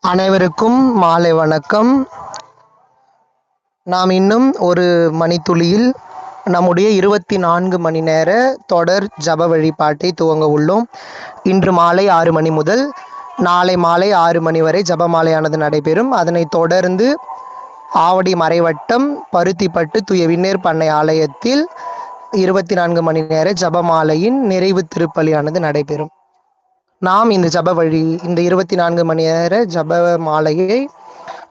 அனைவருக்கும் மாலை வணக்கம். நாம் இன்னும் ஒரு மணித்துளியில் நம்முடைய 24 மணி நேர தொடர் ஜப வழிபாட்டை துவங்க உள்ளோம். இன்று மாலை 6 மணி முதல் நாளை மாலை 6 மணி வரை ஜபமாலையானது நடைபெறும். அதனைத் தொடர்ந்து ஆவடி மறைவட்டம் பருத்திப்பட்டு தூய விண்ணேற் பண்ணை ஆலயத்தில் 24 மணி நேர ஜபமாலையின் நிறைவு திருப்பலியானது நடைபெறும். நாம் இந்த 24 மணி நேர ஜப மாலையை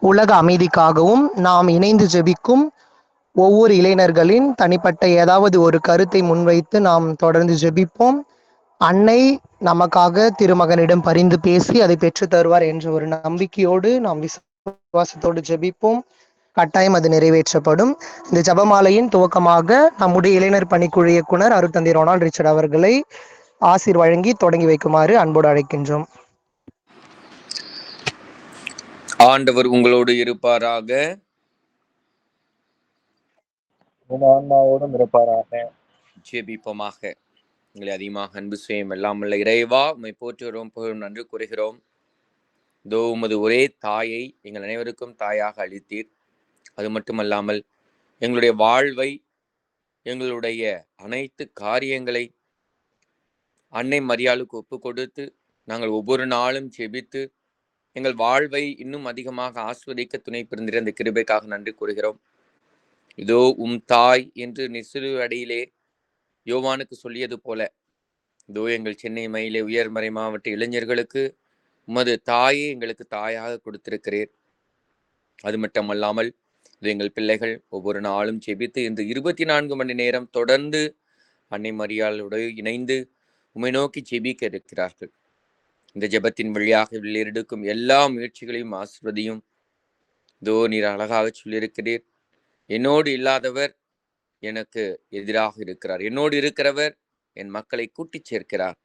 உலக அமைதிக்காகவும் நாம் இணைந்து ஜெபிக்கும் ஒவ்வொரு இளைஞர்களின் தனிப்பட்ட ஏதாவது ஒரு கருத்தை முன்வைத்து நாம் தொடர்ந்து ஜெபிப்போம். அன்னை நமக்காக திருமகனிடம் பரிந்து பேசி அதை பெற்று தருவார் என்ற ஒரு நம்பிக்கையோடு நாம் விசுவாசத்தோடு ஜெபிப்போம். கட்டாயம் அது நிறைவேற்றப்படும். இந்த ஜபமாலையின் துவக்கமாக நம்முடைய இளைஞர் பணிக்குழு இயக்குனர் அருட்தந்தை ரொனால்ட் ரிச்சர்ட் அவர்களை ஆசீர் வழங்கி தொடங்கி வைக்குமாறு அன்போடு அழைக்கின்றோம். ஆண்டவர் உங்களோடு இருப்பாராக. ஆன்மாவோடும் இருப்பாராக. ஜெபிப்போமாக. எங்களை அதிகமாக அன்பு செய்யும் எல்லாம் உள்ள இறைவா, உம்மை போற்றுகிறோம், புகழும், நன்றி கூறுகிறோம். இதோ உமது ஒரே தாயை எங்கள் அனைவருக்கும் தாயாக அளித்தீர். அது மட்டுமல்லாமல் எங்களுடைய வாழ்வை, எங்களுடைய அனைத்து காரியங்களை அன்னை மரியாளுக்கு ஒப்பு கொடுத்து நாங்கள் ஒவ்வொரு நாளும் ஜெபித்து எங்கள் வாழ்வை இன்னும் அதிகமாக ஆஸ்வதிக்க துணை புரிந்திருந்த அந்த கிருபைக்காக நன்றி கூறுகிறோம். இதோ தாய் என்று சிறு அடியிலே யோவானுக்கு சொல்லியது போல, இதோ எங்கள் சென்னை மயிலே உயர்மறை மாவட்ட இளைஞர்களுக்கு உமது தாயை எங்களுக்கு தாயாக கொடுத்திருக்கிறீர். அது மட்டுமல்லாமல் இது எங்கள் பிள்ளைகள் ஒவ்வொரு நாளும் ஜெபித்து இந்த 24 மணி நேரம் தொடர்ந்து அன்னை மரியாளோடு இணைந்து உம்மை நோக்கி ஜெபிக்க இருக்கிறார்கள். இந்த ஜெபத்தின் வழியாக எடுக்கும் எல்லா முயற்சிகளையும் ஆசிர்வதியும். இதோ நீர் அழகாக சொல்லியிருக்கிறீர், என்னோடு இல்லாதவர் எனக்கு எதிராக இருக்கிறார், என்னோடு இருக்கிறவர் என் மக்களை கூட்டி சேர்க்கிறார்.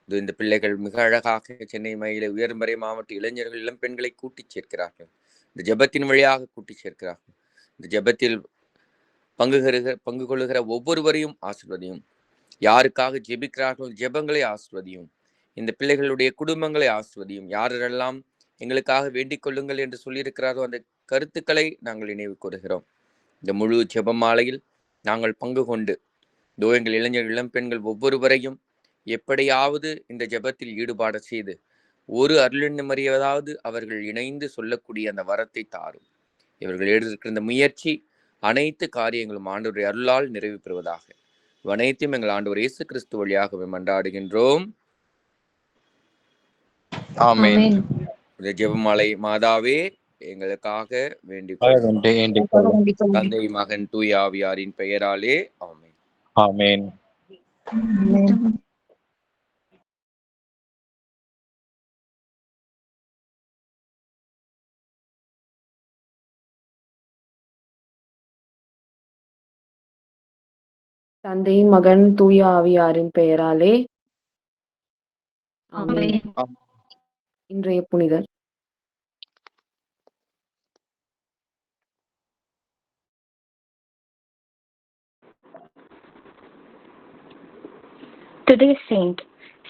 இது இந்த பிள்ளைகள் மிக அழகாக சென்னை மயில உயர்மறை மாவட்ட இளைஞர்கள் இளம் பெண்களை கூட்டி சேர்க்கிறார்கள். இந்த ஜெபத்தின் வழியாக கூட்டி சேர்க்கிறார்கள். இந்த ஜெபத்தில் பங்கு கொள்ளுகிற ஒவ்வொருவரையும் ஆசிர்வதியும். யாருக்காக ஜெபிக்கிறார்கள் ஜெபங்களை ஆசிர்வதியும். இந்த பிள்ளைகளுடைய குடும்பங்களை ஆசிர்வதியும். யாரெல்லாம் எங்களுக்காக வேண்டிக் கொள்ளுங்கள் என்று சொல்லியிருக்கிறாரோ அந்த கருத்துக்களை நாங்கள் நினைவு கூறுகிறோம். இந்த முழு ஜெபமாலையில் நாங்கள் பங்கு கொண்டு இதோ எங்கள் இளைஞர் இளம் பெண்கள் ஒவ்வொருவரையும் எப்படியாவது இந்த ஜெபத்தில் ஈடுபாட செய்து ஒரு அருளினமறியதாவது அவர்கள் இணைந்து சொல்லக்கூடிய அந்த வரத்தை தாரும். இவர்கள் எடுத்திருக்கிற இந்த முயற்சி அனைத்து காரியங்களும் ஆண்டவருடைய அருளால் நிறைவு பெறுவதாக. அனைத்தையும் எங்கள் ஆண்டவர் இயேசு கிறிஸ்து வழியாகவே மன்றாடுகின்றோம். ஆமென். இந்த ஜெபமாலை மாதாவே எங்களுக்காக வேண்டிக் தந்தை, மகன், தூய ஆவியாரின் பெயராலே ஆமென். ஆமென். தந்தை, மகன், தூய ஆவியாரின் பெயராலே ஆமென். இன்றைய புனிதர் Today's saint,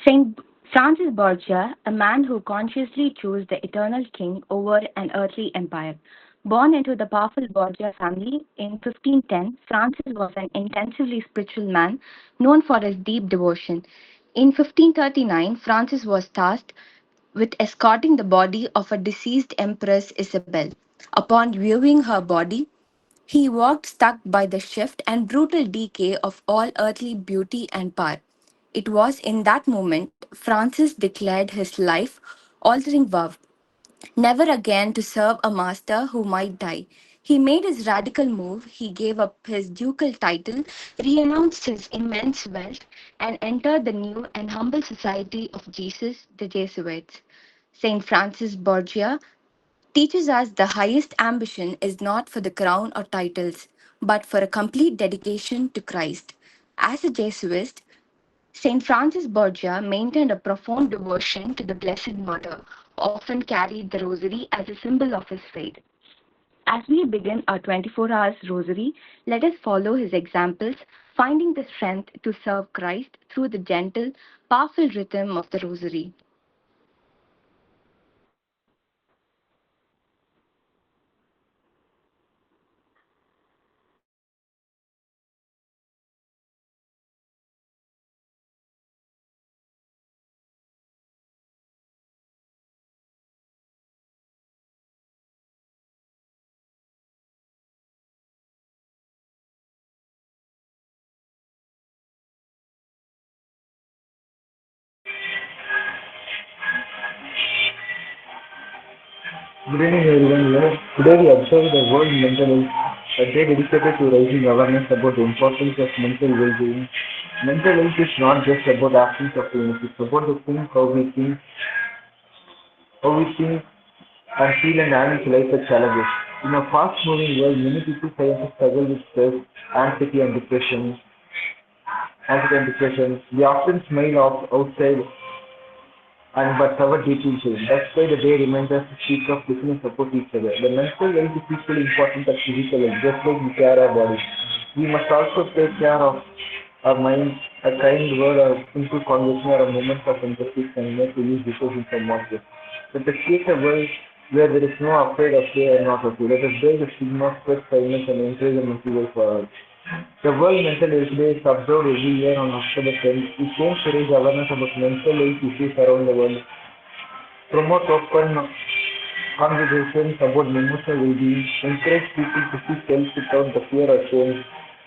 Saint Francis Borgia, a man who consciously chose the eternal king over an earthly empire. Born into the powerful Borgia family in 1510, Francis was an intensively spiritual man known for his deep devotion. In 1539, Francis was tasked with escorting the body of a deceased Empress Isabel. Upon viewing her body, he walked struck by the shift and brutal decay of all earthly beauty and power. It was in that moment Francis declared his life-altering vow, never again to serve a master who might die. He made his radical move. He gave up his ducal title, renounced his immense wealth, and entered the new and humble society of Jesus, the Jesuits. Saint Francis Borgia teaches us the highest ambition is not for the crown or titles, but for a complete dedication to Christ. As a Jesuit, Saint Francis Borgia maintained a profound devotion to the Blessed Mother, often carried the rosary as a symbol of his faith. As we begin our 24 hours rosary, let us follow his examples, finding the strength to serve Christ through the gentle, powerful rhythm of the rosary. Good evening, everyone. Today we observe the World Mental Health, a day dedicated to raising awareness about the importance of mental well-being. Mental health is not just about absence of illness; it's about the things how we think and feel and manage life with challenges. In a fast-moving world, many people silently struggle with stress, anxiety, and depression. They often smile outside and but cover deep inside. That's why the day reminds us to speak up, listen, and support each other. The mental health is equally important as physical health, just like we care our body. We must also take care of our minds. A kind word or simple conversation or a moment of empathy can make a huge difference in someone's life. Let us create a world where there is no afraid of fear and not of fear. Let us break the stigma, spread kindness, and encourage the mental health for all. The World Mental Health Day is observed every year on October 10th. It aims to raise awareness about mental health issues around the world, promote open conversations about emotional well-being, encourage people to seek help without the fear or shame,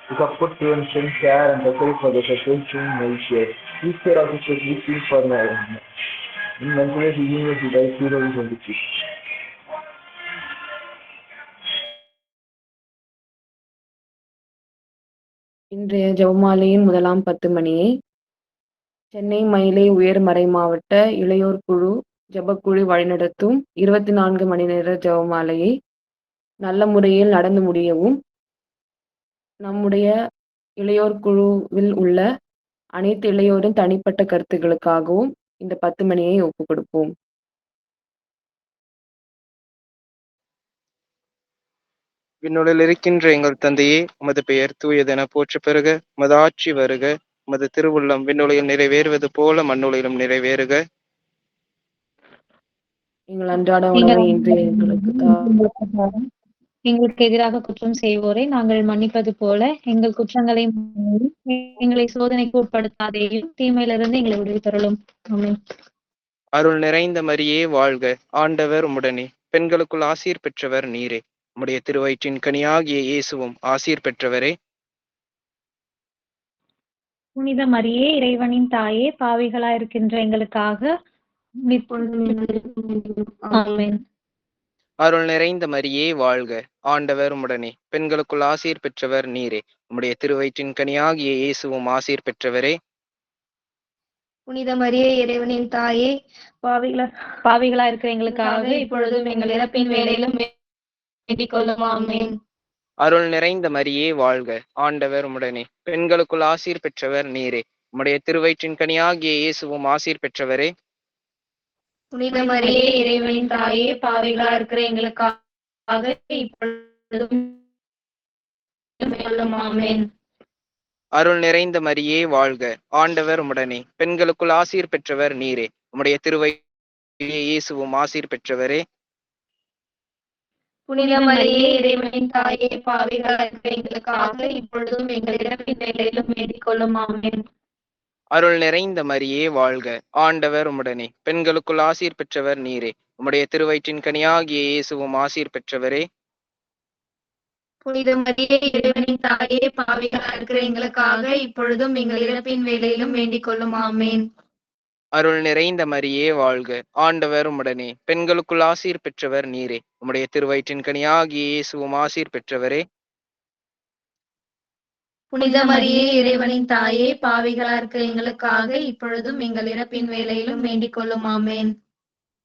to support prevention, care, and recovery for the situation healthcare. Each year also specific theme for mental health University by 2026. இன்றைய ஜெபமாலையின் முதலாம் 10 மணியை சென்னை மயிலை உயர் மறைமாவட்ட இளையோர் குழு ஜெபக்குழு வழிநடத்தும் 24 மணி நேர ஜெபமாலையை நல்ல முறையில் நடந்து முடியவும் நம்முடைய இளையோர் குழுவில் உள்ள அனைத்து இளையோரின் தனிப்பட்ட கருத்துக்களுக்காகவும் இந்த 10 மணியை ஒப்புக் கொடுப்போம். விண்ணுலகில் இருக்கின்ற எங்கள் தந்தையே, உமது பெயர் தூயதென போற்றப் பெறுக. உமது ஆட்சி வருக. உமது திருவுள்ளம் விண்ணுலகில் நிறைவேறுவது போல மண்ணுலகிலும் நிறைவேறுக. எங்கள் அன்றாட உணவை இன்று எங்களுக்கு எங்களுக்கு எதிராக குற்றம் செய்வோரை நாங்கள் மன்னிப்பது போல எங்கள் குற்றங்களை எங்களை சோதனைக்கு உட்படுத்தாதேயும் தீமையிலிருந்து எங்களை விடுவித்தருளும். ஆமென். அருள் நிறைந்த மரியே வாழ்க, ஆண்டவர் உம்முடனே. பெண்களுக்குள் ஆசீர் பெற்றவர் நீரே. உம்முடைய திருவயிற்றின் கனியாகிய இயேசுவும் ஆசீர் பெற்றவரே. புனித மரியே, இறைவனின் தாயே, பாவிகளாயிருக்கின்ற எங்களுக்காக ஆமென். அருள் நிறைந்த மரியே வாழ்க, ஆண்டவர் உம்முடனே. பெண்களுக்குள் ஆசீர் பெற்றவர் நீரே. உம்முடைய திருவயிற்றின் கனியாகிய இயேசுவும் ஆசீர் பெற்றவரே. புனித மரியே, இறைவனின் தாயே, பாவிகளா இருக்கிற எங்களுக்காக இப்பொழுதும் எங்கள் இறப்பின் வேளையிலும் வேண்டிக் கொள்ளும். ஆமென். அருள் நிறைந்த மரியே வாழ்க, ஆண்டவர் உம்முடனே. பெண்களுக்குள் ஆசீர் பெற்றவர் நீரே. உம்முடைய திருவயிற்றின் கனியாகிய இயேசுவும் ஆசீர் பெற்றவரே. புனித மரியே, இறைவனின் தாயே, பாவிகளா இருக்கிற எங்களுக்காக இப்பொழுதும் ஆமென். அருள் நிறைந்த மரியே வாழ்க, ஆண்டவர் உம்முடனே. பெண்களுக்குள் ஆசீர் பெற்றவர் நீரே. உம்முடைய திருவயிற்றின் இயேசுவும் ஆசீர் பெற்றவரே. புனித மரியே, இறைவனின் தாயே, பாவிகளா இருக்கிற எங்களுக்காக இப்பொழுதும் எங்கள் இறப்பின் வேளையிலும் வேண்டிக் கொள்ளும். ஆமென். அருள் நிறைந்த மரியே வாழ்க, ஆண்டவர் உம்முடனே. பெண்களுக்குள் ஆசீர் பெற்றவர் நீரே. உம்முடைய திருவயிற்றின் கனியாகிய இயேசுவும் ஆசீர் பெற்றவரே. புனித மரியே, இறைவனின் தாயே, பாவிகளா இருக்கிற எங்களுக்காக இப்பொழுதும் எங்கள் இறப்பின் வேளையிலும் வேண்டிக் கொள்ளும். ஆமென். அருள் நிறைந்த மரியே வாழ்க, ஆண்டவர் உம்முடனே. பெண்களுக்குள் ஆசீர் பெற்றவர் நீரே. உம்முடைய திருவயிற்றின் கனியாகிய இயேசுவும் ஆசீர் பெற்றவரே. புனித மரியே, இறைவனின் தாயே, பாவிகளா இருக்கிற எங்களுக்காக இப்பொழுதும் எங்கள் இறப்பின் வேளையிலும் வேண்டிக் கொள்ளும். ஆமென்.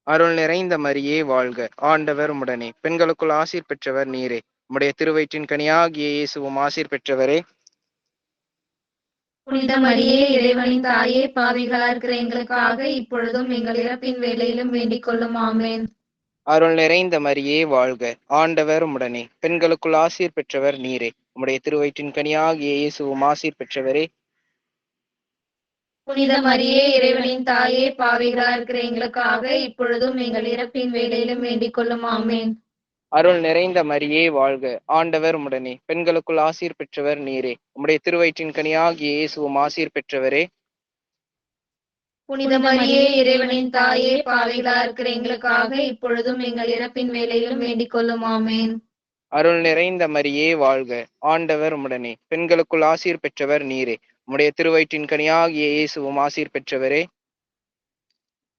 அருள் நிறைந்த மரியே வாழ்க, ஆண்டவர் உம்முடனே. பெண்களுக்குள் ஆசீர் பெற்றவர் நீரே. உம்முடைய திருவயிற்றின் கனியாகிய இயேசுவும் ஆசீர் பெற்றவரே. புனித மரியே, இறைவனின் தாயே, பாவிகளா இருக்கிற எங்களுக்காக இப்பொழுதும் எங்கள் இறப்பின் வேளையிலும் வேண்டிக் கொள்ளும். ஆமென். அருள் நிறைந்த மரியே வாழ்க, ஆண்டவர் உம்முடனே. பெண்களுக்குள் ஆசீர் பெற்றவர் நீரே. உம்முடைய திருவயிற்றின் கனியாகிய இயேசுவும் ஆசீர் பெற்றவரே. புனித மரியே, இறைவனின் தாயே, பாவிகளா இருக்கிற எங்களுக்காக இப்பொழுதும் எங்கள் இறப்பின் வேளையிலும் வேண்டிக் கொள்ளும். ஆமென். அருள் நிறைந்த மரியே வாழ்க, ஆண்டவர் உம்முடனே. பெண்களுக்குள் ஆசீர் பெற்றவர் நீரே. உம்முடைய திருவயிற்றின் கனியாகிய இயேசுவும் ஆசீர் பெற்றவரே. புனித மரியே, இறைவனின் தாயே, பாவிகளா இருக்கிற எங்களுக்காக இப்பொழுதும் எங்கள் இறப்பின் வேளையிலும் வேண்டிக் கொள்ளும். ஆமென். அருள் நிறைந்த மரியே வாழ்க, ஆண்டவர் உம்முடனே. பெண்களுக்குள் ஆசீர் பெற்றவர் நீரே. உம்முடைய திருவயிற்றின் கனியாகிய இயேசுவும் ஆசீர் பெற்றவரே.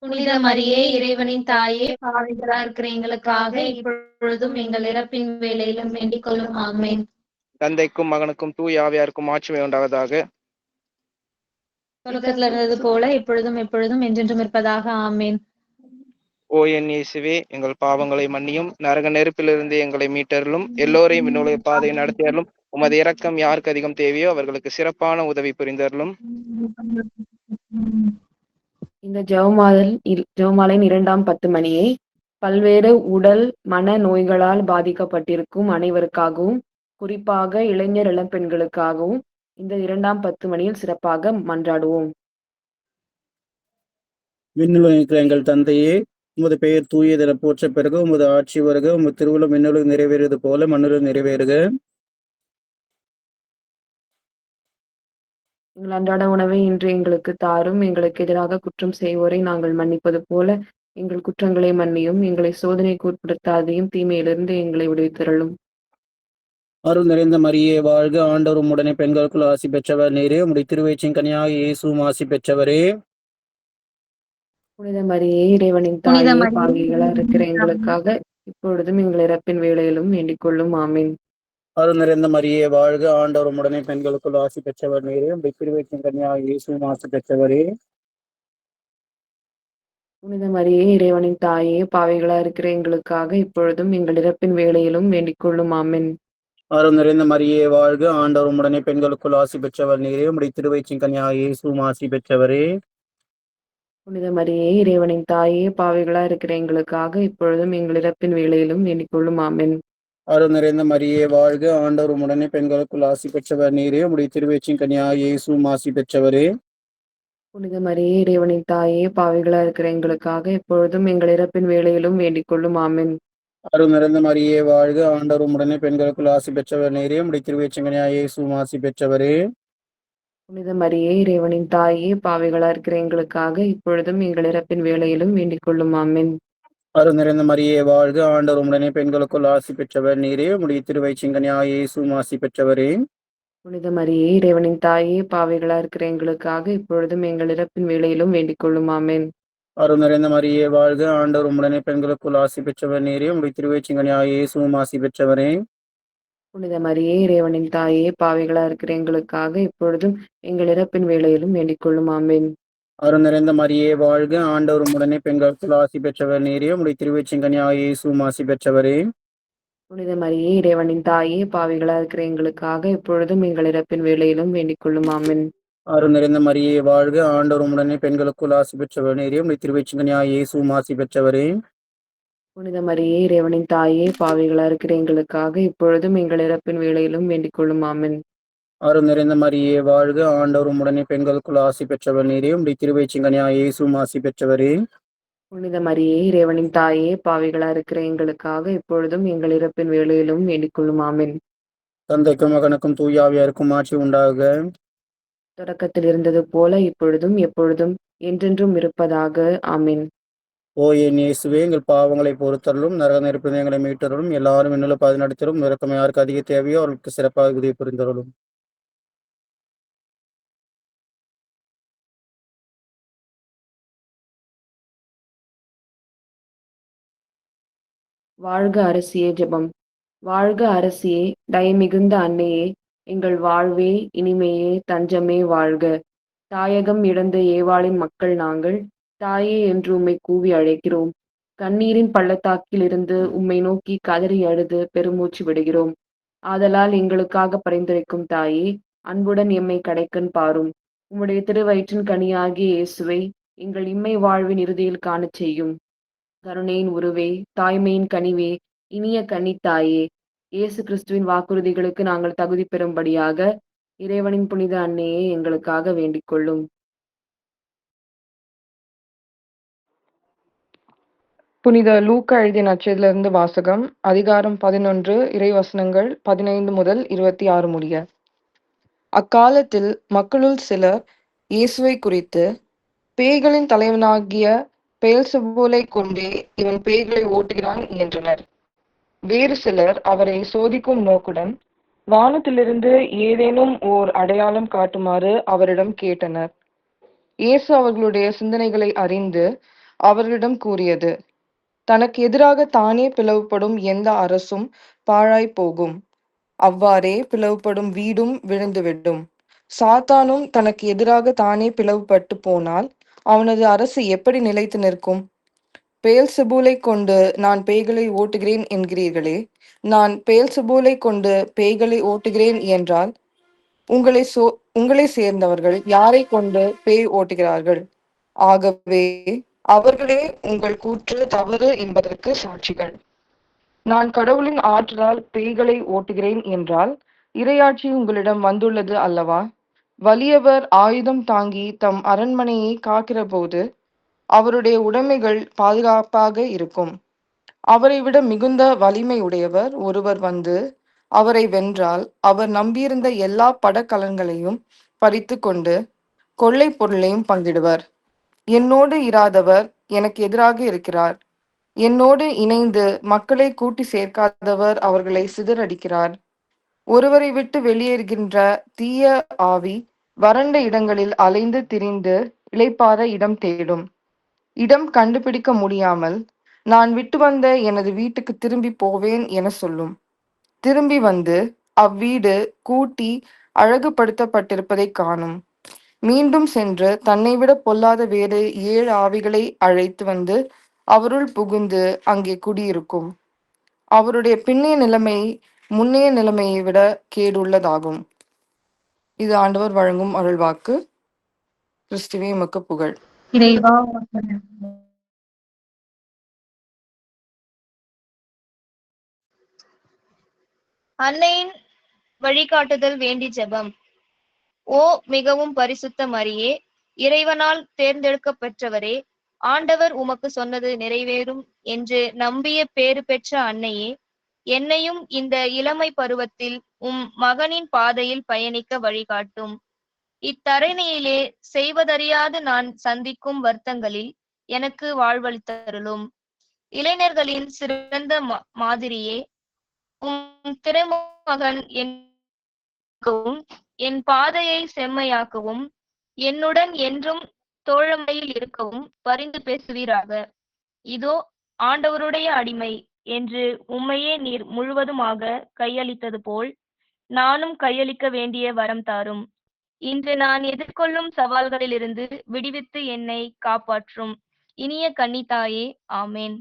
புனித மரியே இறைவனின் தாயே, பாவிகளா இருக்கிற எங்களுக்காக இப்பொழுதும் எங்கள் இறப்பின் வேளையிலும் வேண்டிக் கொள்ளும். ஆமென். தந்தைக்கும் மகனுக்கும் தூய ஆவியாருக்கும் ஆட்சிமை உண்டாவதாக. தொடக்கத்துல இருந்தது போல இப்பொழுதும் எப்பொழுதும் என்றென்றும் இருப்பதாக. ஆமென். ஓ என் இயேசுவே, எங்கள் பாவங்களை மன்னியும், நரக நெருப்பிலிருந்து எங்களை மீட்டருளும், எல்லோரையும் விண்ணுலக பாதையை நடத்தியருளும். உமது இரக்கம் யாருக்கு அதிகம் தேவையோ அவர்களுக்கு சிறப்பான உதவி புரிந்தருளும். இந்த ஜெபமாலையின் 2ஆம் 10 மணியை பல்வேறு உடல் மன நோய்களால் பாதிக்கப்பட்டிருக்கும் அனைவருக்காகவும், குறிப்பாக இளைஞர் இளம்பெண்களுக்காகவும் இந்த 2ஆம் 10 மணியில் சிறப்பாக மன்றாடுவோம். விண்ணுலகில் இருக்கிற எங்கள் தந்தையே, உமது பெயர் தூயதென போற்ற பெருக, உமது ஆட்சி வருக, உமது திருவுளம் விண்ணுலகில் நிறைவேறுவது போல மண்ணுலகில் நிறைவேறுக. எங்கள் அன்றாட உணவை இன்று எங்களுக்கு தாரும். எங்களுக்கு எதிராக குற்றம் செய்வோரை நாங்கள் மன்னிப்பது போல எங்கள் குற்றங்களை மன்னியும். எங்களை சோதனைக்கு உட்படுத்தாதையும் தீமையிலிருந்து எங்களை விடுவித்தருளும். அருள் நிறைந்த மரியே வாழ்க, ஆண்டவர் உம்முடனே பெண்களுக்குள் ஆசி பெற்றவர் நீரே, உம்முடைய திருவயிற்றின் கனியாக இயேசுவும் ஆசி பெற்றவரே. புனித மரியே இறைவனின் தாயே, பாவிகளா இருக்கிற எங்களுக்காக இப்பொழுதும் எங்கள் இறப்பின் வேளையிலும் வேண்டிக் கொள்ளும். ஆமென். அருள் நிறைந்த மரியே வாழ்க, ஆண்டவர் உம்முடனே பெண்களுக்குள் ஆசி பெற்றவர் நீரே, உம்முடைய திருவயிற்றின் கனியாக இயேசுவும் ஆசி பெற்றவரே. புனித மரியே இறைவனின் தாயே, பாவிகளா இருக்கிற எங்களுக்காக இப்பொழுதும் எங்கள் இறப்பின் வேளையிலும் வேண்டிக் கொள்ளும். ஆமென். அருள் நிறைந்த மரியே வாழ்க, ஆண்டவர் உம்முடனே பெண்களுக்குள் ஆசி பெற்றவர் நீரே, உம்முடைய திருவயிற்றின் கனியாக இயேசுவும் ஆசி பெற்றவரே. புனித மரியே இறைவனின் தாயே, பாவிகளா இருக்கிற எங்களுக்காக இப்பொழுதும் எங்கள் இறப்பின் வேளையிலும் வேண்டிக் கொள்ளும். ஆமென். அருள் நிறைந்த மரியே வாழ்க, ஆண்டவர் உம்முடனே பெண்களுக்குள் ஆசி பெற்றவர் நீரே, உம்முடைய திருவயிற்றின் கனியாக இயேசுவும் ஆசி பெற்றவரே. புனித மரியே இறைவனின் தாயே, பாவிகளா இருக்கிற எங்களுக்காக இப்பொழுதும் எங்கள் இறப்பின் வேளையிலும் வேண்டிக் கொள்ளும். ஆமென். அருள் நிறைந்த மரியே வாழ்க, ஆண்டவர் உம்முடனே பெண்களுக்குள் ஆசி பெற்றவர் நீரே, உம்முடைய திருவயிற்றின் கனியாக இயேசுவும் ஆசி பெற்றவரே. புனித மரியே இறைவனின் தாயே, பாவிகளா இருக்கிற எங்களுக்காக இப்பொழுதும் எங்கள் இறப்பின் வேளையிலும் வேண்டிக் கொள்ளும். ஆமென். அருள் நிறைந்த மரியே வாழ்க, ஆண்டவர் உம்முடனே பெண்களுக்குள் ஆசி பெற்றவர் நீரே, உம்முடைய திருவயிற்றின் கனியாக இயேசுவும் ஆசி பெற்றவரே. புனித மரியே இறைவனின் தாயே, பாவிகளா இருக்கிற எங்களுக்காக இப்பொழுதும் எங்கள் இறப்பின் வேளையிலும் வேண்டிக் கொள்ளும். ஆமென். அருள் நிறைந்த மரியே வாழ்க, ஆண்டவர் உம்முடனே பெண்களுக்குள் ஆசி பெற்றவர் நீரே, உம்முடைய திருவயிற்றின் கனியாக இயேசுவும் ஆசி பெற்றவரே. புனித மரியே இறைவனின் தாயே, பாவிகளா இருக்கிற எங்களுக்காக இப்பொழுதும் எங்கள் இறப்பின் வேளையிலும் வேண்டிக் கொள்ளும். ஆமென். அருள் நிறைந்த மரியே வாழ்க, ஆண்டவர் உம்முடனே பெண்களுக்குள் ஆசி பெற்றவர் நீரே, உம்முடைய திருவயிற்றின் கனியாக இயேசுவும் ஆசி பெற்றவரே. புனித மரியே இறைவனின் தாயே, பாவிகளா இருக்கிற எங்களுக்காக இப்பொழுதும் எங்கள் இறப்பின் வேளையிலும் வேண்டிக் கொள்ளும். ஆமென். அருள் நிறைந்த மரியே வாழ்க, ஆண்டவர் உம்முடனே பெண்களுக்குள் ஆசி பெற்றவர் நீரே, உம்முடைய திருவயிற்றின் கனியாக இயேசுவும் ஆசி பெற்றவரே. புனித மரியே இறைவனின் தாயே, பாவிகளா இருக்கிற எங்களுக்காக இப்பொழுதும் எங்கள் இறப்பின் வேளையிலும் வேண்டிக் கொள்ளும். ஆமென். அருள் நிறைந்த மரியே வாழ்க, ஆண்டவர் உம்முடனே பெண்களுக்குள் ஆசி பெற்றவர் நீரே, உம்முடைய திருவயிற்றின் கனியாக இயேசுவும் ஆசி பெற்றவரே. புனித மரியே இறைவனின் தாயே, பாவிகளா இருக்கிற எங்களுக்காக இப்பொழுதும் எங்கள் இறப்பின் வேளையிலும் வேண்டிக் கொள்ளும். ஆமென். தந்தைக்கும் மகனுக்கும் தூய ஆவியாருக்கும் ஆட்சி உண்டாக. தொடக்கத்தில் இருந்தது போல இப்பொழுதும் எப்பொழுதும் என்றென்றும் இருப்பதாக. ஆமென். ஓ என் இயேசுவே, எங்கள் பாவங்களை பொறுத்தருளும், நரக நெருப்பிலிருந்து எங்களை மீட்டருளும், எல்லாரும் விண்ணுல பாதை நடத்திடும், இரக்கம் யாருக்கு அதிக தேவையோ அவர்களுக்கு சிறப்பாக உதவி புரிந்தருளும். வாழ்க அரசியே ஜெபம். வாழ்க அரசியே, தயமிகுந்த அன்னையே, எங்கள் வாழ்வே இனிமையே தஞ்சமே வாழ்க. தாயகம் இழந்த ஏவாளின் மக்கள் நாங்கள், தாயே என்று உம்மை கூவி அழைக்கிறோம். கண்ணீரின் பள்ளத்தாக்கில் இருந்து உம்மை நோக்கி கதறி அழுது பெருமூச்சு விடுகிறோம். ஆதலால் எங்களுக்காக பரிந்துரைக்கும் தாயே, அன்புடன் எம்மை கடைக்கண் பாரும். உம்முடைய திருவயிற்றின் கனியாகிய இயேசுவை எங்கள் இம்மை வாழ்வின் இறுதியில் காணச் செய்யும். கருணையின் உருவே, தாய்மையின் கனிவே, இனிய கன்னித்தாயே, இயேசு கிறிஸ்துவின் வாக்குறுதிகளுக்கு நாங்கள் தகுதி பெறும்படியாக இறைவனின் புனித அன்னையே எங்களுக்காக வேண்டிக் கொள்ளும். புனித லூக்கா எழுதிய நற்செய்தியிலிருந்து வாசகம். அதிகாரம் 11, இறைவசனங்கள் 15 முதல் 26 முடிய. அக்காலத்தில் மக்களுள் சிலர் இயேசுவை குறித்து, பேய்களின் தலைவனாகிய பெயல்செபூலை கொண்டே இவன் பேய்களை ஓட்டுகிறான் என்றனர். வேறு சிலர் அவரை சோதிக்கும் நோக்குடன் வானத்திலிருந்து ஏதேனும் ஓர் அடையாளம் காட்டுமாறு அவரிடம் கேட்டனர். இயேசு அவர்களுடைய சிந்தனைகளை அறிந்து அவர்களிடம் கூறியது, தனக்கு எதிராக தானே பிளவுபடும் எந்த அரசும் பாழாய் போகும். அவ்வாறே பிளவுபடும் வீடும் விழுந்துவிடும். சாத்தானும் தனக்கு எதிராக தானே பிளவுபட்டு போனால் அவனது அரசு எப்படி நிலைத்து நிற்கும்? பெயல்செபூலை கொண்டு நான் பேய்களை ஓட்டுகிறேன் என்கிறீர்களே, நான் பெயல்செபூலை கொண்டு பேய்களை ஓட்டுகிறேன் என்றால் உங்களை சேர்ந்தவர்கள் யாரை கொண்டு பேய் ஓட்டுகிறார்கள்? ஆகவே அவர்களே உங்கள் கூற்று தவறு என்பதற்கு சாட்சிகள். நான் கடவுளின் ஆற்றலால் பேய்களை ஓட்டுகிறேன் என்றால் இறையாட்சி உங்களிடம் வந்துள்ளது அல்லவா? வலியவர் ஆயுதம் தாங்கி தம் அரண்மனையை காக்கிற போது அவருடைய உடைமைகள் பாதுகாப்பாக இருக்கும். அவரை விட மிகுந்த வலிமை உடையவர் ஒருவர் வந்து அவரை வென்றால் அவர் நம்பியிருந்த எல்லா படக்கலன்களையும் பறித்து கொண்டு கொள்ளை பொருளையும் பங்கிடுவர். என்னோடு இராதவர் எனக்கு எதிராக இருக்கிறார். என்னோடு இணைந்து மக்களை கூட்டி சேர்க்காதவர் அவர்களை சிதறடிக்கிறார். ஒருவரை விட்டு வெளியேறுகின்ற தீய ஆவி வறண்ட இடங்களில் அலைந்து திரிந்து இளைப்பாற இடம் தேடும். இடம் கண்டுபிடிக்க முடியாமல் நான் விட்டு வந்த எனது வீட்டுக்கு திரும்பி போவேன் என சொல்லும். திரும்பி வந்து அவ்வீடு கூட்டி அழகுபடுத்தப்பட்டிருப்பதை காணும். மீண்டும் சென்று தன்னை விட பொல்லாத வேறு 7 ஆவிகளை அழைத்து வந்து அவருள் புகுந்து அங்கே குடியிருக்கும். அவருடைய பின்னைய நிலைமை முன்னைய நிலைமையை விட கேடுள்ளதாகும். இது ஆண்டவர் வழங்கும் அருள்வாக்கு. கிறிஸ்துவே உமக்கு புகழ். இறைவா அன்னையின் வழிகாட்டுதல் வேண்டி ஜெபம். ஓ மிகவும் பரிசுத்த மரியே, இறைவனால் தேர்ந்தெடுக்கப்பெற்றவரே, ஆண்டவர் உமக்கு சொன்னது நிறைவேறும் என்று நம்பிய பேறு பெற்ற அன்னையே, என்னையும் இந்த இளமை பருவத்தில் உம் மகனின் பாதையில் பயணிக்க வழிகாட்டும். இத்தரணியிலே செய்வதறியாது நான் சந்திக்கும் வருத்தங்களில் எனக்கு வாழ்வளித்தருளும். இளைஞர்களின் சிறந்த மாதிரியே, உம் திருமகன் என் பாதையை செம்மையாக்கவும் என்னுடன் என்றும் தோழமையில் இருக்கவும் பரிந்து பேசுவீராக. இதோ ஆண்டவருடைய அடிமை என்று உம்மையே நீர் முழுவதுமாக கையளித்தது போல் நானும் கையளிக்க வேண்டிய வரம் தாரும். இன்று நான் எதிர்கொள்ளும் சவால்களிலிருந்து விடுவித்து என்னை காப்பாற்றும். இனிய கன்னித்தாயே, ஆமேன்.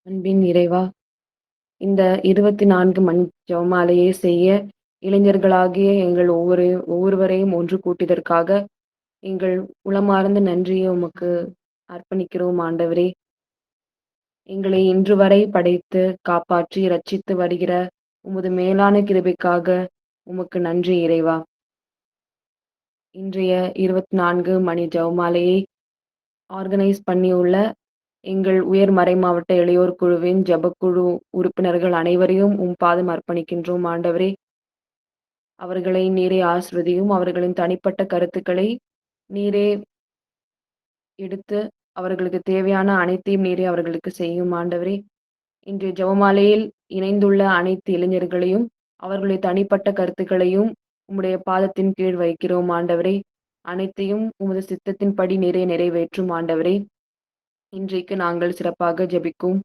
அன்பின் இறைவா, இந்த 24 மணி ஜெபமாலையை செய்ய இளைஞர்களாகிய எங்கள் ஒவ்வொருவரையும் ஒன்று கூட்டியதற்காக எங்கள் உளமார்ந்த நன்றியை உமக்கு அர்ப்பணிக்கிறோம் ஆண்டவரே. எங்களை இன்று வரை படைத்து காப்பாற்றி இரட்சித்து வருகிற உமது மேலான கிருபைக்காக உமக்கு நன்றி இறைவா. இன்றைய 24 மணி ஜெபமாலையை ஆர்கனைஸ் பண்ணியுள்ள எங்கள் உயர் மறைமாவட்ட இளையோர் குழுவின் ஜெபக்குழு உறுப்பினர்கள் அனைவரையும் உம் பாதம் அர்ப்பணிக்கின்றோம் ஆண்டவரே. அவர்களை நீரே ஆசிர்வதியும். அவர்களின் தனிப்பட்ட கருத்துக்களை நீரே எடுத்து அவர்களுக்கு தேவையான அனைத்தையும் நீரே அவர்களுக்கு செய்யும் ஆண்டவரே. இன்று ஜெபமாலையில் இணைந்துள்ள அனைத்து இளைஞர்களையும் அவர்களுடைய தனிப்பட்ட கருத்துக்களையும் உம்முடைய பாதத்தின் கீழ் வைக்கிறோம் ஆண்டவரே. அனைத்தையும் உமது சித்தத்தின்படி நீரே நிறைவேற்றும் ஆண்டவரே. இன்றைக்கு நாங்கள் சிறப்பாக ஜெபிக்கும்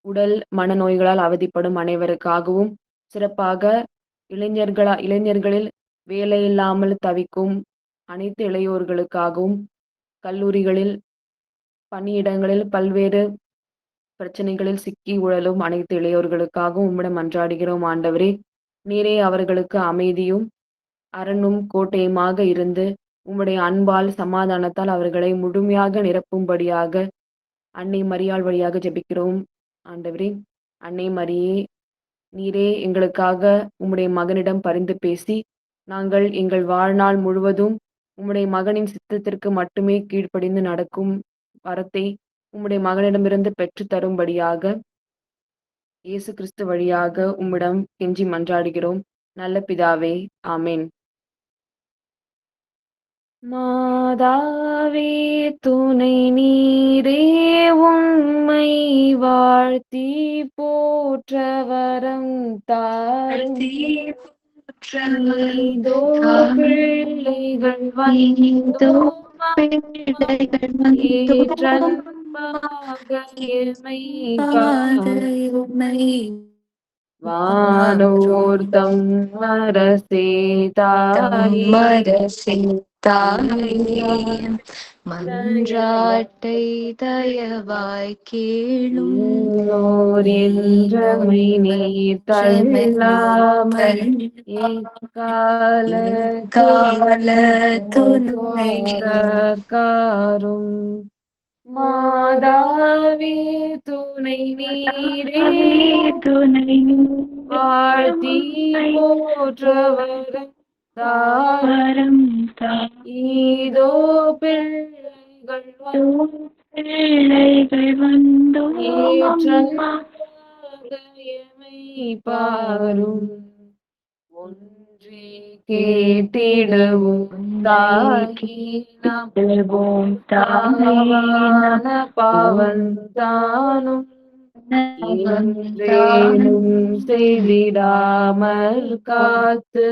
உடல் மனநோய்களால் அவதிப்படும் அனைவருக்காகவும், சிறப்பாக இளைஞர்களில் வேலையில்லாமல் தவிக்கும் அனைத்து இளையோர்களுக்காகவும், கல்லூரிகளில் பணியிடங்களில் பல்வேறு பிரச்சனைகளில் சிக்கி உழலும் அனைத்து இளையோர்களுக்காகவும் உம்மிடம் மன்றாடுகிறோம் ஆண்டவரே. நீரே அவர்களுக்கு அமைதியும் அரணும் கோட்டையுமாக இருந்து உம்முடைய அன்பால் சமாதானத்தால் அவர்களை முழுமையாக நிரப்பும்படியாக அன்னை மரியாள் வழியாக ஜெபிக்கிறோம். ஆண்டவரே, அன்னை மரியே, நீரே எங்களுக்காக உம்முடைய மகனிடம் பரிந்து பேசி நாங்கள் எங்கள் வாழ்நாள் முழுவதும் உம்முடைய மகனின் சித்தத்திற்கு மட்டுமே கீழ்ப்படிந்து நடக்கும் வரத்தை உம்முடைய மகனிடமிருந்து பெற்று தரும்படியாக இயேசு கிறிஸ்து வழியாக உம்மிடம் கெஞ்சி மன்றாடுகிறோம். நல்ல பிதாவே, ஆமென். மாதாவே துணை நீரே, உம்மை வாழ்த்தி போற்ற வரம் தாரும். இதோ பிள்ளைகள் வந்தோம், ஏற்றன்பாக எமை பாரும். வானோர் தம் அரசே தாயே, மன்றாட்டை தயவாய் கேளும். என்றமை நீர் தள்ளாமல் காரும். மாதாவே துணை நீரே, வாழ்த்தி போற்றவரம் தாரும். இதோ பிள்ளைகள் வந்தோம், எமை பாரும். ஒன்றே கேட்டிடுவோம் தாயினாம், தாவான பாவந்தானும் என்றேனும் செய்திடாமல் காத்து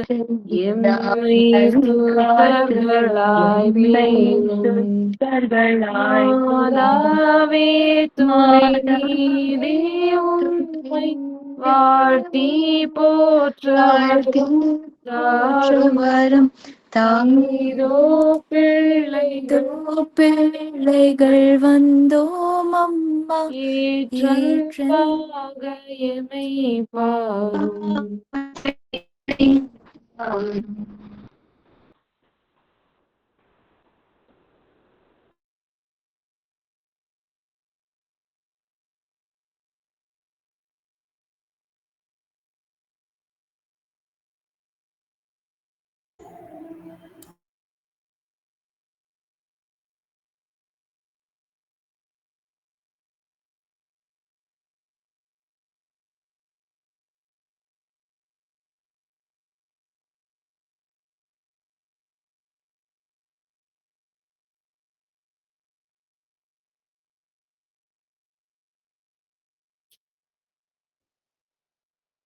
எம்மை சுத்தர்களாய் மேலும். மாதாவே துணை நீரே, உம்மை வாழ்த்தி போற்றும் வரம் தாங்கீரோ பிள்ளைகள் வந்தோம் அம்மா, ஏற்றன்பாக எமை பாரும்.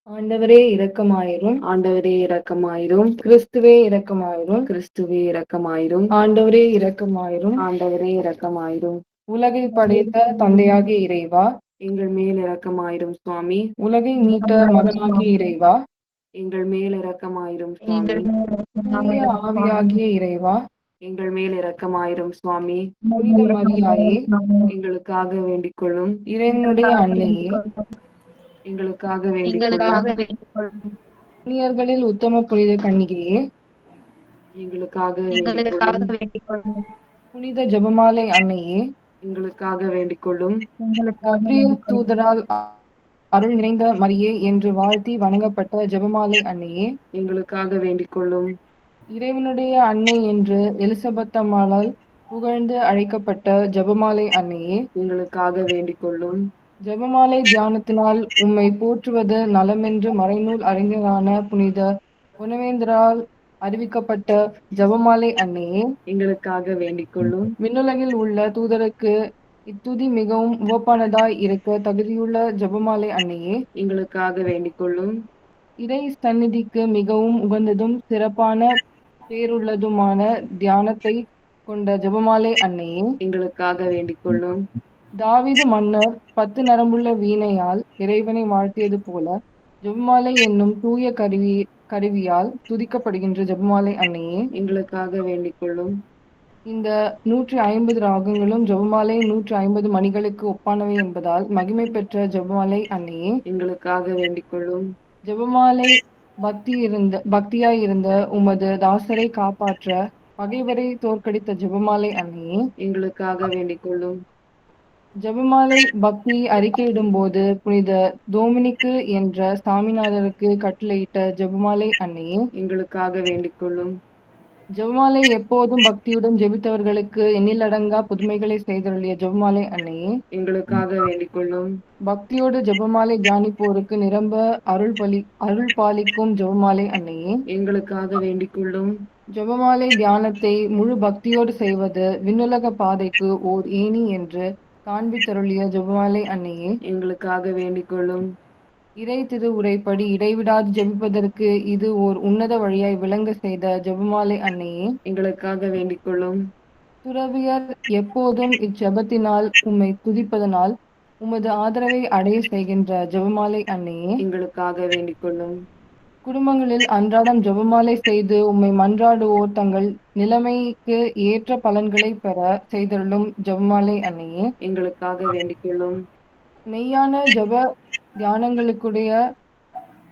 ஆண்டவரே இரக்கமாயிரும். ஆண்டவரே இரக்கமாயிரும். கிறிஸ்துவே இரக்கமாயிரும். கிறிஸ்துவே இரக்கமாயிரும். ஆண்டவரே இரக்கமாயிரும். ஆண்டவரே இரக்கமாயிரும். உலகை படைத்த தந்தையாகிய இறைவா, எங்கள் மேல் இரக்கமாயிரும் சுவாமி. உலகை மீட்ட மகனாகிய இறைவா, எங்கள் மேல் இரக்கமாயிரும் சுவாமி. தூய ஆவியாகிய இறைவா, எங்கள் மேல் இரக்கமாயிரும் சுவாமி. புனித மரியாயே, எங்களுக்காக வேண்டிக் கொள்ளும். இறைவனுடைய அன்னையே, எங்களுக்காக வேண்டிக் கொள்ளும். புனிதர்களில் உத்தம புனித கன்னிகையே, எங்களுக்காக வேண்டிக் கொள்ளும். புனித ஜெபமாலை அன்னையே, எங்களுக்காக வேண்டிக் கொள்ளும். கபிரியேல் தூதரால் அருள் நிறைந்த மரியே என்று வாழ்த்தி வணங்கப்பட்ட ஜெபமாலை அன்னையே, எங்களுக்காக வேண்டிக் கொள்ளும். இறைவனுடைய அன்னை என்று எலிசபெத் அம்மாளால் புகழ்ந்து அழைக்கப்பட்ட ஜெபமாலை அன்னையே, எங்களுக்காக வேண்டிக் கொள்ளும். ஜெபமாலை தியானத்தினால் உம்மை போற்றுவது நலமென்று மறைநூல் அறிஞரான புனித புனவேந்தரால் அறிவிக்கப்பட்ட ஜெபமாலை அன்னையே, எங்களுக்காக வேண்டிக் கொள்ளும். விண்ணுலகில் உள்ள தூதருக்கு இத்துதி மிகவும் உவப்பானதாய் இருக்க தகுதியுள்ள ஜெபமாலை அன்னையே, எங்களுக்காக வேண்டிக் கொள்ளும். இறை சந்நிதிக்கு மிகவும் உகந்ததும் சிறப்பான பேருள்ளதுமான தியானத்தை கொண்ட ஜெபமாலை அன்னையே, எங்களுக்காக வேண்டிக் கொள்ளும். தாவீது மன்னர் 10 நரம்புள்ள வீணையால் இறைவனை வாழ்த்தியது போல ஜெபமாலை என்னும் தூய கருவியால் துதிக்கப்படுகின்ற ஜெபமாலை அன்னையே, எங்களுக்காக வேண்டிக் கொள்ளும். இந்த 150 ராகங்களும் ஜெபமாலை 150 மணிகளுக்கு ஒப்பானவை என்பதால் மகிமை பெற்ற ஜெபமாலை அன்னையே, எங்களுக்காக வேண்டிக் கொள்ளும். ஜெபமாலை பக்தியாய் இருந்த உமது தாசரை காப்பாற்ற பகைவரை தோற்கடித்த ஜெபமாலை அன்னையே எங்களுக்காக வேண்டிக் கொள்ளும். ஜெபமாலை பக்தி அறிக்கையிடும் போது புனித டோமினிக்கு என்ற சாமிநாதருக்கு கட்டளையிட்ட ஜெபமாலை அன்னையே எங்களுக்காக வேண்டிக் கொள்ளும். ஜெபமாலை எப்போதும் பக்தியுடன் ஜெபித்தவர்களுக்கு எண்ணிலடங்கா புதுமைகளை செய்தருளிய ஜெபமாலை அன்னையே எங்களுக்காக வேண்டிக் கொள்ளும். பக்தியோடு ஜெபமாலை தியானிப்போருக்கு நிரம்ப அருள் பாலிக்கும் ஜெபமாலை அன்னையே எங்களுக்காக வேண்டிக் கொள்ளும். ஜெபமாலை தியானத்தை முழு பக்தியோடு செய்வது விண்ணுலக பாதைக்கு ஓர் ஏணி என்று காண்பித்தருளிய ஜெபமாலை அன்னையே எங்களுக்காக வேண்டிக் கொள்ளும். இறை திருவுரைப்படி இடைவிடாது ஜெபிப்பதற்கு இது ஓர் உன்னத வழியாய் விளங்க செய்த ஜெபமாலை அன்னையே எங்களுக்காக வேண்டிக் கொள்ளும். துறவியர் எப்போதும் இச்செபத்தினால் உம்மை துதிப்பதனால் உமது ஆதரவை அடைய செய்கின்ற ஜெபமாலை அன்னையே எங்களுக்காக வேண்டிக் கொள்ளும். குடும்பங்களில் அன்றாடம் ஜெபமாலை செய்து உம்மை மன்றாடுவோர் தங்கள் நிலைமைக்கு ஏற்ற பலன்களை பெற செய்தருளும் ஜெபமாலை அன்னையே எங்களுக்காக வேண்டிக் கொள்ளும். மெய்யான ஜெப தியானங்களுக்குடைய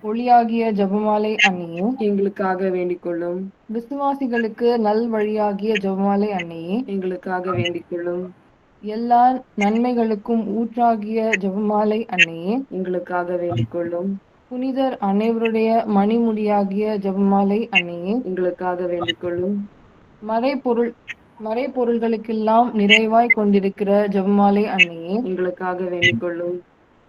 ஒளியாகிய ஜெபமாலை அன்னையே எங்களுக்காக வேண்டிக் கொள்ளும். விசுவாசிகளுக்கு நல் வழியாகிய ஜெபமாலை அன்னையே எங்களுக்காக வேண்டிக் கொள்ளும். எல்லா நன்மைகளுக்கும் ஊற்றாகிய ஜெபமாலை அன்னையே எங்களுக்காக வேண்டிக் கொள்ளும். புனிதர் அனைவருடைய மணிமுடியாகிய ஜெபமாலை அன்னையே எங்களுக்காக வேண்டிக் கொள்ளும். மறைப்பொருள்களுக்கெல்லாம் நிறைவாய் கொண்டிருக்கிற ஜெபமாலை அன்னையே எங்களுக்காக வேண்டிக் கொள்ளும்.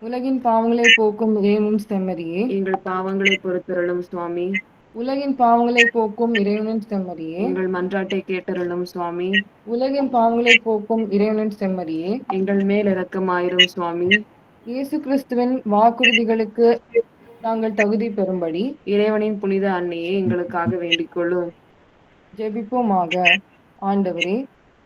உலகின் பாவங்களை போக்கும் இறைவனின் செம்மறியே எங்கள் பாவங்களை பொறுத்தருளும் சுவாமி. உலகின் பாவங்களை போக்கும் இறைவனின் செம்மறியே எங்கள் மன்றாட்டை கேட்டருளும் சுவாமி. உலகின் பாவங்களை போக்கும் இறைவனின் செம்மறியே எங்கள் மேல் இரக்கமாயிரும் சுவாமி. இயேசு கிறிஸ்துவின் வாக்குறுதிகளுக்கு நாங்கள் தகுதி பெறும்படி இறைவனின் புனித அன்னையே எங்களுக்காக வேண்டிக் கொள்ளும். ஜெபிப்போமாக. ஆண்டவரே,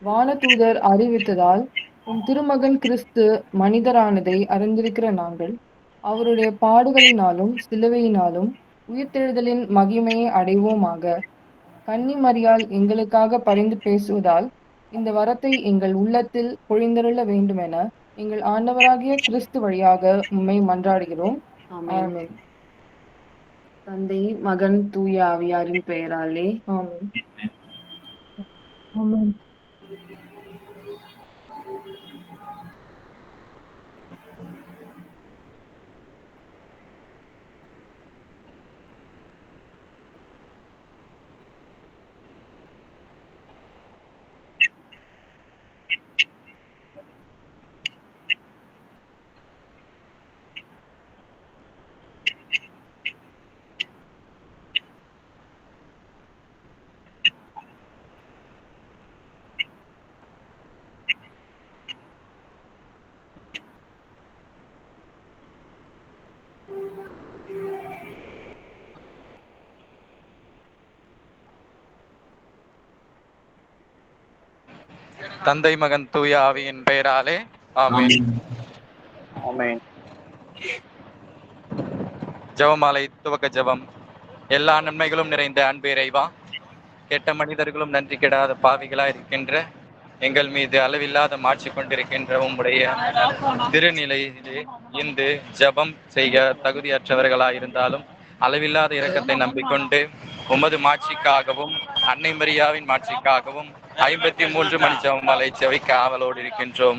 வானதூதர் அறிவித்ததால் உம் திருமகன் கிறிஸ்து மனிதரானதை அறிந்திருக்கிற நாங்கள் அவருடைய பாடுகளினாலும் சிலுவையினாலும் உயிர்த்தெழுதலின் மகிமையை அடைவோமாக. கன்னி மரியாள் எங்களுக்காக பரிந்து பேசுவதால் இந்த வரத்தை எங்கள் உள்ளத்தில் பொழிந்தருள வேண்டுமென எங்கள் ஆண்டவராகிய கிறிஸ்து வழியாக உம்மை மன்றாடுகிறோம். ஆமென். தந்தை, மகன், தூய ஆவியாரின் பெயராலே ஆமென். ஆமென். தந்தை மகன் தூய ஆவியின் பெயராலே ஆமென். ஆமென். ஜெபமாலை துவக்க ஜெபம். எல்லா நன்மைகளும் நிறைந்த அன்பு இறைவா, கெட்ட மனிதர்களும் நன்றி கெடாத பாவிகளாய் இருக்கின்ற எங்கள் மீது அளவில்லாத மாட்சி கொண்டிருக்கின்ற உம்முடைய திருநிலையிலே இன்று ஜெபம் செய்ய தகுதியற்றவர்களாயிருந்தாலும் அளவில்லாத இரக்கத்தை நம்பிக்கொண்டு உமது மாட்சிக்காகவும் அன்னை மரியாவின் மாட்சிக்காகவும் 53 மணி ஜெபமாலை செவிக்க ஆவலோடு இருக்கின்றோம்.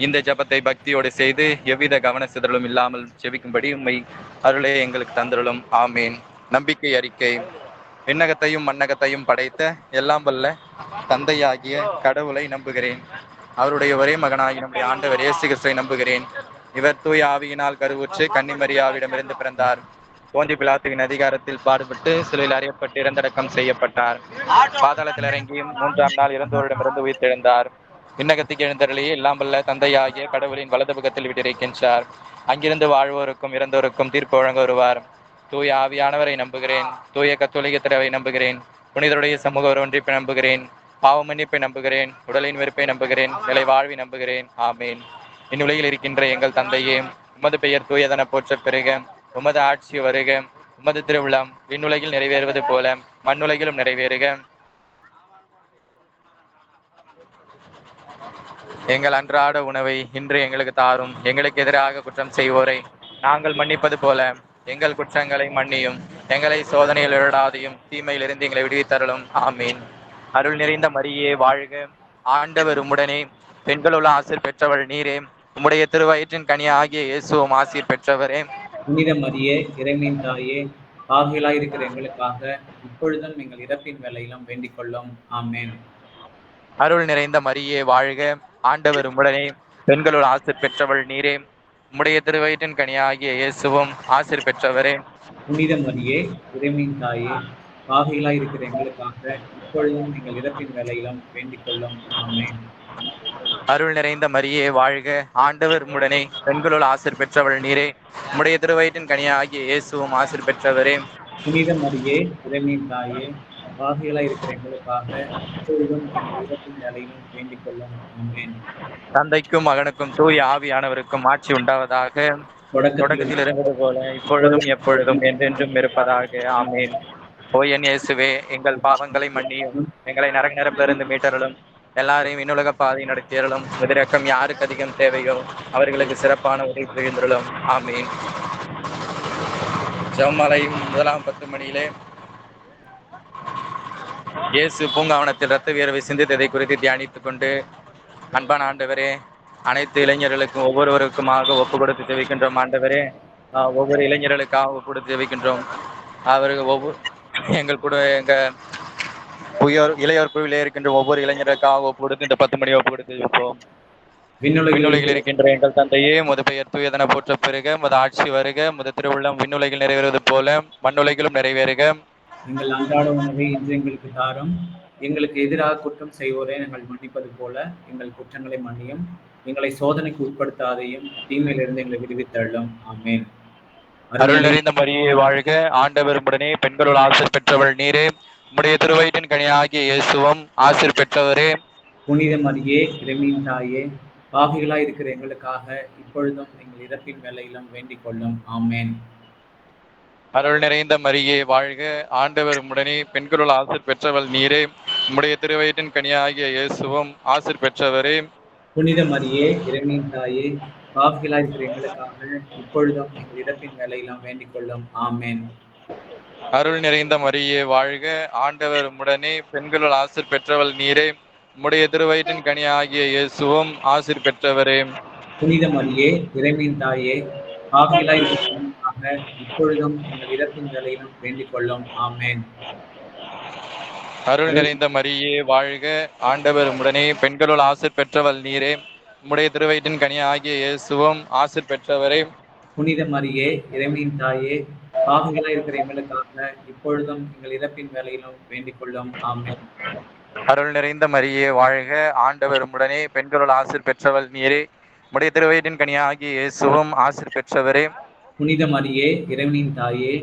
இந்த ஜெபத்தை பக்தியோடு செய்து எவ்வித கவன சிதறலும் இல்லாமல் ஜெபிக்கும்படி உம்மை அருளே எங்களுக்கு தந்தருளும். ஆமீன். நம்பிக்கை அறிக்கை. விண்ணகத்தையும் மண்ணகத்தையும் படைத்த எல்லாம் வல்ல தந்தையாகிய கடவுளை நம்புகிறேன். அவருடைய ஒரே மகனாகிய நம்முடைய ஆண்டவர் இயேசு கிறிஸ்துவை நம்புகிறேன். இவர் தூய ஆவியினால் கருவுற்று கன்னி மரியாவிடமிருந்து பிறந்தார். போந்தி பிலாத்துவின் அதிகாரத்தில் பாடுபட்டு சிலுவையில் அறையப்பட்டு இறந்தடக்கம் செய்யப்பட்டார். பாதாளத்தில் இறங்கியும் 3ஆம் நாள் இறந்தோரிடமிருந்து உயிர்த்தெழுந்தார். விண்ணகத்துக்கு எழுந்தருளி எல்லாம் வல்ல தந்தையாகிய கடவுளின் வலது பக்கத்தில் விட்டிருக்கின்றார். அங்கிருந்து வாழ்வோருக்கும் இறந்தோருக்கும் தீர்ப்பு வழங்க வருவார். தூய ஆவியானவரை நம்புகிறேன். தூய கத்தோலிக்க திறவை நம்புகிறேன். புனிதருடைய சமூக ஒன்றிப்பை நம்புகிறேன். பாவ மன்னிப்பை நம்புகிறேன். உடலின் வெறுப்பை நம்புகிறேன். நிலை வாழ்வை நம்புகிறேன். ஆமேன். இந்னுலகில் இருக்கின்ற எங்கள் தந்தையே, உமது பெயர் தூயதென போற்றப் பெறுக. உமது ஆட்சி வருக. உமது திருவிழம் விண்ணுலகில் நிறைவேறுவது போல மண்ணுலகிலும் நிறைவேறுக. எங்கள் அன்றாட உணவை இன்று எங்களுக்கு தாரும். எங்களுக்கு எதிராக குற்றம் செய்வோரை நாங்கள் மன்னிப்பது போல எங்கள் குற்றங்களை மன்னியும். எங்களை சோதனையில் விடாதையும் தீமையிலிருந்து எங்களை விடுவித்தருளும். ஆமீன். அருள் நிறைந்த மரியே வாழ்க, ஆண்டவர் உம்முடனே, பெண்களுள் ஆசீர் பெற்றவள் நீரே. உம்முடைய திருவயிற்றின் கனி ஆகிய இயேசுவும் ஆசீர் பெற்றவரே. புனித மரியே, இறைவனின் தாயே, பாவிகளாயிருக்கிற எங்களுக்காக இப்பொழுதும் எங்கள் இறப்பின் வேளையிலும் வேண்டிக் கொள்ளும். ஆமென். அருள் நிறைந்த மரியே வாழ்க, ஆண்டவர் உம்முடனே, பெண்களுள் ஆசீர் பெற்றவள் நீரே. உம்முடைய திருவயிற்றின் கனி ஆகிய இயேசுவும் ஆசீர் பெற்றவரே. புனித மரியே, இறைவனின் தாயே, பாவிகளாயிருக்கிற எங்களுக்காக இப்பொழுதும் எங்கள் இறப்பின் வேளையிலும் வேண்டிக் கொள்ளும். ஆமென். அருள் நிறைந்த மரியே வாழ்க, ஆண்டவர் உம்முடனே, பெண்களுள் ஆசீர் பெற்றவள் நீரே. உம்முடைய திருவயிற்றின் கனி ஆகிய இயேசுவும் ஆசீர் பெற்றவரே. புனித மரியே, இறைவனின் தாயே, பாவிகளாயிருக்கிற எங்களுக்காக இப்பொழுதும் எங்கள் இறப்பின் வேளையிலும் வேண்டிக் கொள்ளும். ஆமென். தந்தைக்கும் மகனுக்கும் தூய ஆவியானவருக்கும் ஆட்சி உண்டாவதாக. தொடக்கத்தில் இருந்தது போல இப்பொழுதும் எப்பொழுதும் என்றென்றும் இருப்பதாக. ஆமென். ஓ என் இயேசுவே, எங்கள் பாவங்களை மன்னியும், எங்களை நரக நெருப்பிலிருந்து மீட்டருளும், எல்லாரையும் விண்ணுலக பாதை நடத்தியருளும். எதிரக்கம் யாருக்கு அதிகம் தேவையோ அவர்களுக்கு சிறப்பான உதவி புரிந்துள்ளோம். ஆமீன். ஜெபமாலை முதலாம் 10 மணியிலே இயேசு பூங்காவனத்தில் இரத்த வியர்வை சிந்தித்ததை குறித்து தியானித்துக் கொண்டு, அன்பான ஆண்டவரே, அனைத்து இளைஞர்களுக்கும் ஒவ்வொருவருக்குமாக ஒப்பு கொடுத்து ஜெபிக்கின்றோம். ஆண்டவரே, ஒவ்வொரு இளைஞர்களுக்காக ஒப்பு கொடுத்து ஜெபிக்கின்றோம். அவர்கள் எங்கள் கூட இளையோர் குழுவிலே இருக்கின்ற ஒவ்வொரு இளைஞர்களுக்காக ஒப்பு கொடுத்து இந்த 10 மணி ஒப்பு கொடுத்து ஜெபிப்போம். விண்ணுலகில் இருக்கின்ற எங்கள் தந்தையே, முது பெயர் தூயதென போற்ற பெறுக, முது ஆட்சி வருக, முது திருவுள்ளம் விண்ணுலகில் நிறைவேறுவது போல மண்ணுலகிலும் நிறைவேறுக. எங்கள் அன்றாட உணவை இன்று எங்களுக்கு தாரும். எங்களுக்கு எதிராக குற்றம் செய்வோரை நாங்கள் மன்னிப்பது போல எங்கள் குற்றங்களை மன்னியும். எங்களை சோதனைக்கு உட்படுத்தாதையும் தீமையிலிருந்து எங்களை விடுவித்தள்ளும். ஆமென். அருள் நிறைந்த மரியே வாழ்க, ஆண்டவர் உம்முடனே, பெண்களுள் ஆசீர் பெற்றவள் நீரே. உம்முடைய திருவயிற்றின் கனி ஆகிய இயேசுவும் ஆசீர் பெற்றவரே. புனித மரியே, இறைவனின் தாயே, பாவிகளாய் இருக்கிற எங்களுக்காக இப்பொழுதும் எங்கள் இறப்பின் வேளையிலும் வேண்டிக் கொள்ளும். ஆமென். அருள் நிறைந்த மரியே வாழ்க, ஆண்டவர் உம்முடனே, பெண்களுள் ஆசீர் பெற்றவள் நீரே. உம்முடைய திருவயிற்றின் கனி ஆகிய இயேசுவும் ஆசீர் பெற்றவரே. புனித மரியே, இறைவனின் தாயே, பாவிகளாய் இருக்கிற எங்களுக்காக இப்பொழுதும் எங்கள் இறப்பின் வேளையிலும் வேண்டிக் கொள்ளும். ஆமென். அருள் நிறைந்த மரியே வாழ்க, ஆண்டவர் உம்முடனே, பெண்களுள் ஆசீர் பெற்றவள் நீரே. உம்முடைய திருவயிற்றின் கனி ஆகிய இயேசுவும் ஆசீர் பெற்றவரே. புனித மரியே, இறைவனின் தாயே, பாவிகளாய் இருக்கிற எங்களுக்காக இப்பொழுதும் எங்கள் இறப்பின் வேளையிலும் வேண்டிக் கொள்ளும். ஆமென். அருள் நிறைந்த மரியே வாழ்க, ஆண்டவர் உம்முடனே, பெண்களுள் ஆசீர் பெற்றவள் நீரே. உம்முடைய திருவயிற்றின் கனி ஆகிய இயேசுவும் ஆசீர் பெற்றவரே. புனித மரியே, இறைவனின் தாயே, பாவிகளாய் இருக்கிற எங்களுக்காக இப்பொழுதும் எங்கள் இறப்பின் வேளையிலும் வேண்டிக் கொள்ளும். ஆமென். அருள் நிறைந்த மரியே வாழ்க, ஆண்டவர் உம்முடனே, பெண்களுள் ஆசீர் பெற்றவள் நீரே. உம்முடைய திருவயிற்றின் கனி ஆகிய இயேசுவும் ஆசீர் பெற்றவரே. புனித மரியே, இறைவனின் தாயே,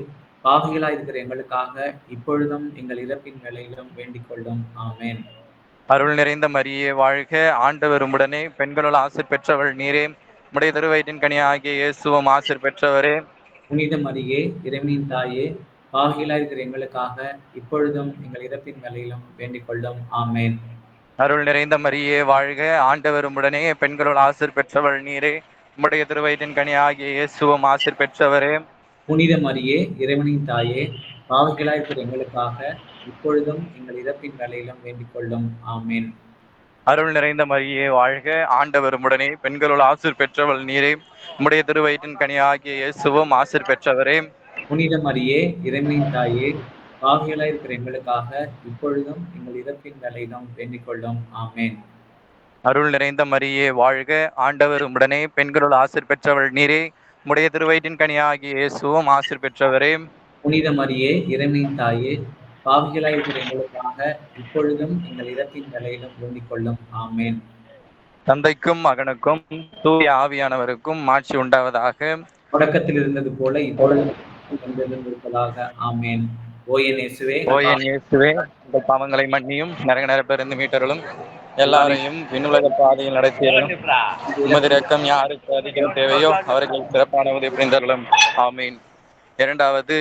பாவிகளாய் இருக்கிற எங்களுக்காக இப்பொழுதும் எங்கள் இறப்பின் வேளையிலும் வேண்டிக் கொள்ளும். ஆமென். அருள் நிறைந்த மரியே வாழ்க, ஆண்டவர் உம்முடனே, பெண்களுள் ஆசீர் பெற்றவள் நீரே. உம்முடைய திருவயிற்றின் கனி ஆகிய இயேசுவும் ஆசீர் பெற்றவரே. புனித மரியே, இறைவனின் தாயே, பாவிகளாய் இருக்கிற எங்களுக்காக இப்பொழுதும் எங்கள் இறப்பின் வேளையிலும் வேண்டிக் கொள்ளும். ஆமென். அருள் நிறைந்த மரியே வாழ்க, ஆண்டவர் உம்முடனே, பெண்களுள் ஆசீர் பெற்றவள் நீரே. உம்முடைய திருவயிற்றின் கனி ஆகிய இயேசுவும் ஆசீர் பெற்றவரே. புனித மரியே, இறைவனின் தாயே, பாவிகளாய் இருக்கிற எங்களுக்காக இப்பொழுதும் எங்கள் இறப்பின் வேளையிலும் வேண்டிக் கொள்ளும். ஆமென். அருள் நிறைந்த மரியே வாழ்க, ஆண்டவர் உம்முடனே, பெண்களுள் ஆசீர் பெற்றவள் நீரே. உம்முடைய திருவயிற்றின் கனி ஆகிய இயேசுவும் ஆசீர் பெற்றவரே. புனித மரியே, இறைவனின் தாயே, பாவிகளாய் இருக்கிற எங்களுக்காக இப்பொழுதும் எங்கள் இறப்பின் வேளையிலும் வேண்டிக் கொள்ளும். ஆமென். அருள் நிறைந்த மரியே வாழ்க, ஆண்டவர் உம்முடனே, பெண்களுள் ஆசீர் பெற்றவள் நீரே. உம்முடைய திருவயிற்றின் கனி ஆகிய இயேசுவும் ஆசீர் பெற்றவரே. புனித மரியே, இறைவனின் தாயே, பாவிகளாய் இருக்கிற எங்களுக்காக இப்பொழுதும் எங்கள் இறப்பின் வேளையிலும் வேண்டிக் கொள்ளும். ஆமென். தந்தைக்கும் மகனுக்கும் தூய ஆவியானவருக்கும் ஆட்சி உண்டாவதாக. தொடக்கத்தில் இருந்தது போல இப்பொழுதும் என்றென்றும் இருப்பதாக. ஆமென். ஓ என் இயேசுவே, உங்கள் பாவங்களை மன்னியும், நரக நெருப்பிலிருந்து மீட்டருளும், எல்லாரையும் விண்ணுலக பாதையில் நடத்தியருளும். உமது இரக்கம் யாருக்கு அதிகம் தேவையோ அவர்கள் சிறப்பான உதவி புரிந்தருளும். ஆமீன். இரண்டாவது,